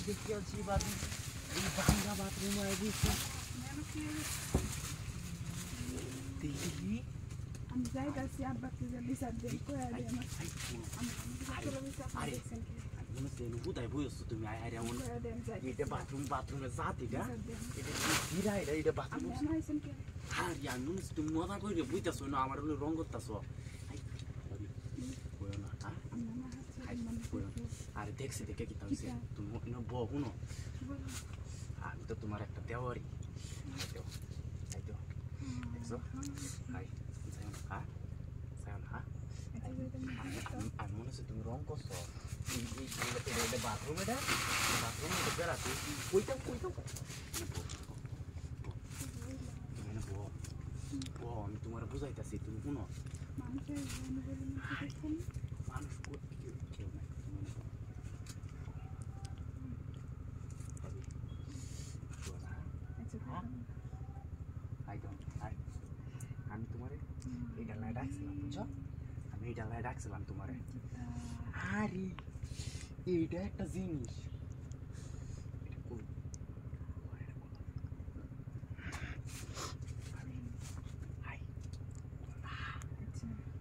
দেখতে আছি বাবু এই বাংলা বাথরুম আয় বুঝছো দেখি আমি যাই কাছে আব্বাকে যে বিচার দেই কই আরে আমার আরে মনে সেন বুদাই বইছো তুমি আরে এমন এটা বাথরুমে জাত এটা এটা হিরা এটা বাথরুম আমি আইছেন কে আর ইয়ার নুন তুমি মজা কইরে বুইতাছো না আমার হলো রং করতাছো কইও না আরে দেখছি দেখে কি তাইছে তুমি না বহুনো আমি তো তোমার একটা দেওয়ারি দেখছো হাই আমি মনে হচ্ছে তুমি রং করছো এটা বাথরুম এটা বেড়াতে কইতাম আমি তোমার বুঝাইতেছি তুমি শুনো মানুষ কেউ নাই আমি তোমারে এই ডালায় ডাকছিলাম বুঝছো আমি এই ডালায় ডাকছিলাম তোমারে আরে এইটা একটা জিনিস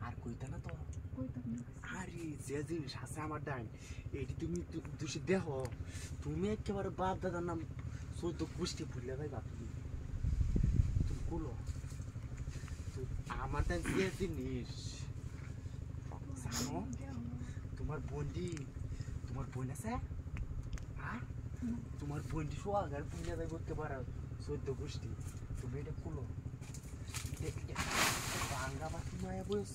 আর কইতা না তো আরে যে জিনিস আছে আমার ডাইন এইটি তুমি দুষে দেখো তুমি একেবারে বাপ দাদার নাম চোদ্দ গোষ্ঠী ভুলে যাইবা তুমি কুলো আমার ডাইন যে জিনিস জানো তোমার বোন আছে হ্যাঁ তোমার বোনটি সোয়াগার পুণ্যা যাই করতে পারো চোদ্দ গোষ্ঠী তুমি এটা কুলো বাংলা বাকি মায়া বলছ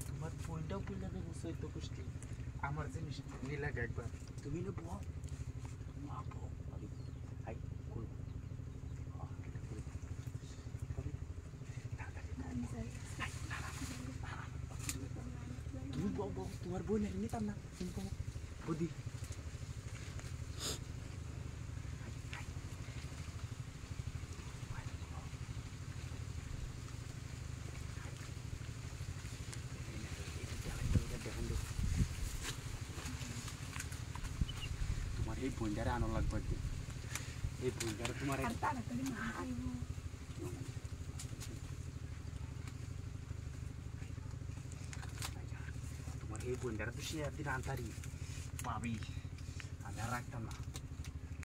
তোমার বোনটাও পুণ্যা যাবো চোদ্দ গোষ্ঠী আমার জিনিস নিলাগ একবার তুমি না বউ তুমি তোমার বই নেই নিতাম না তুমি বুদ্ধি তোমার এই বইটারে আনো লাগবে এই বইটারে তোমার এই বইটারে তো সে একদিন আনতারি পাবি আমি আর রাখতাম না